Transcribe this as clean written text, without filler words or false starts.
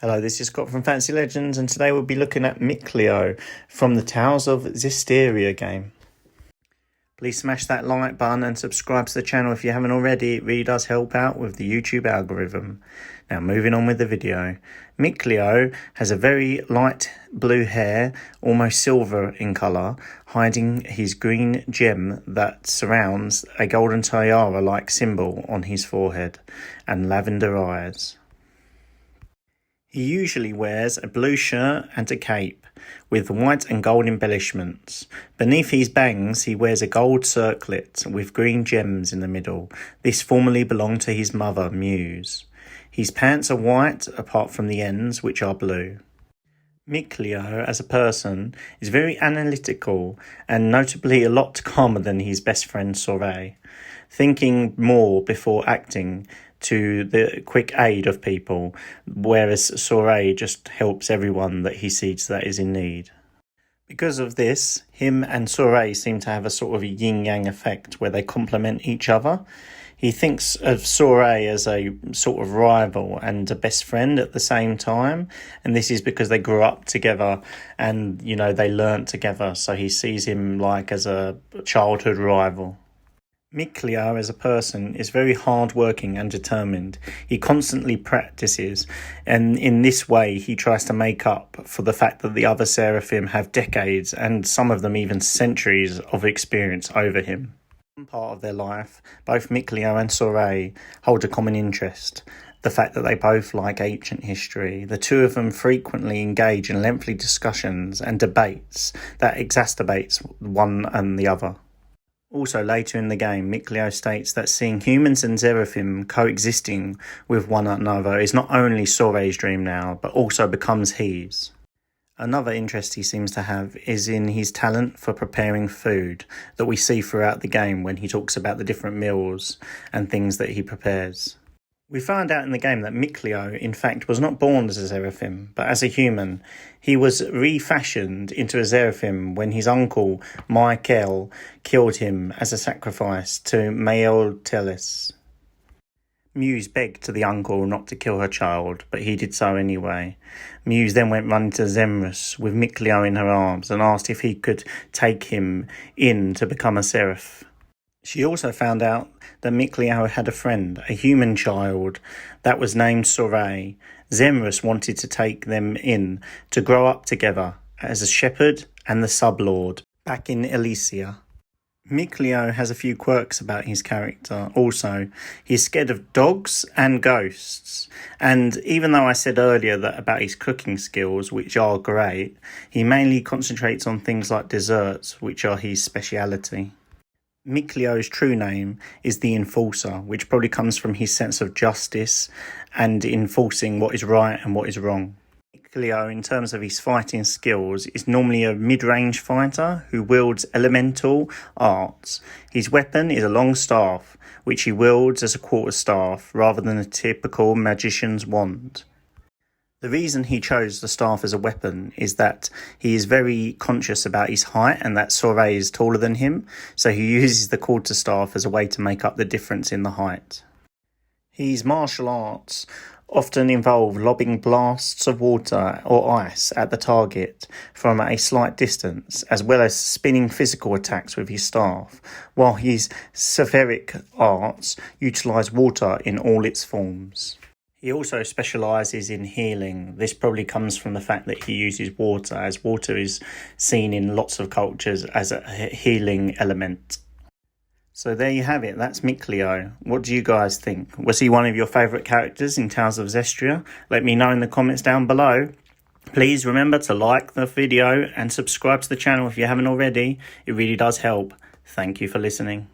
Hello, this is Scott from Fantasy Legends, and today we'll be looking at Mikleo from the Tales of Zestiria game. Please smash that like button and subscribe to the channel if you haven't already. It really does help out with the YouTube algorithm. Now, moving on with the video. Mikleo has a very light blue hair, almost silver in colour, hiding his green gem that surrounds a golden tiara-like symbol on his forehead, and lavender eyes. He usually wears a blue shirt and a cape, with white and gold embellishments. Beneath his bangs he wears a gold circlet with green gems in the middle. This formerly belonged to his mother, Muse. His pants are white apart from the ends, which are blue. Mikleo, as a person, is very analytical and notably a lot calmer than his best friend Sorey, thinking more before acting to the quick aid of people, whereas Sorey just helps everyone that he sees that is in need. Because of this, him and Sorey seem to have a sort of a yin-yang effect where they complement each other. He thinks of Sorey as a sort of rival and a best friend at the same time, and this is because they grew up together and, they learnt together, so he sees him like as a childhood rival. Mikleo as a person is very hard-working and determined. He constantly practices, and in this way he tries to make up for the fact that the other Seraphim have decades and some of them even centuries of experience over him. One part of their life, both Mikleo and Sorey hold a common interest, the fact that they both like ancient history. The two of them frequently engage in lengthy discussions and debates that exacerbates one and the other. Also, later in the game, Mikleo states that seeing humans and Seraphim coexisting with one another is not only Sorey's dream now, but also becomes his. Another interest he seems to have is in his talent for preparing food that we see throughout the game when he talks about the different meals and things that he prepares. We find out in the game that Mikleo, in fact, was not born as a Seraphim, but as a human. He was refashioned into a Seraphim when his uncle, Michael, killed him as a sacrifice to Teles. Muse begged to the uncle not to kill her child, but he did so anyway. Muse then went running to Zemrus with Mikleo in her arms and asked if he could take him in to become a Seraph. She also found out that Mikleo had a friend, a human child, that was named Sorey. Zemrus wanted to take them in to grow up together as a shepherd and the sublord back in Elysia. Mikleo has a few quirks about his character also. He's scared of dogs and ghosts. And even though I said earlier that about his cooking skills, which are great, he mainly concentrates on things like desserts, which are his speciality. Mikleo's true name is the Enforcer, which probably comes from his sense of justice and enforcing what is right and what is wrong. Mikleo, in terms of his fighting skills, is normally a mid-range fighter who wields elemental arts. His weapon is a long staff, which he wields as a quarterstaff rather than a typical magician's wand. The reason he chose the staff as a weapon is that he is very conscious about his height and that Sorey is taller than him, so he uses the quarterstaff as a way to make up the difference in the height. His martial arts often involve lobbing blasts of water or ice at the target from a slight distance, as well as spinning physical attacks with his staff, while his Severic arts utilise water in all its forms. He also specialises in healing. This probably comes from the fact that he uses water, as water is seen in lots of cultures as a healing element. So there you have it, that's Mikleo. What do you guys think? Was he one of your favourite characters in Tales of Zestiria? Let me know in the comments down below. Please remember to like the video and subscribe to the channel if you haven't already. It really does help. Thank you for listening.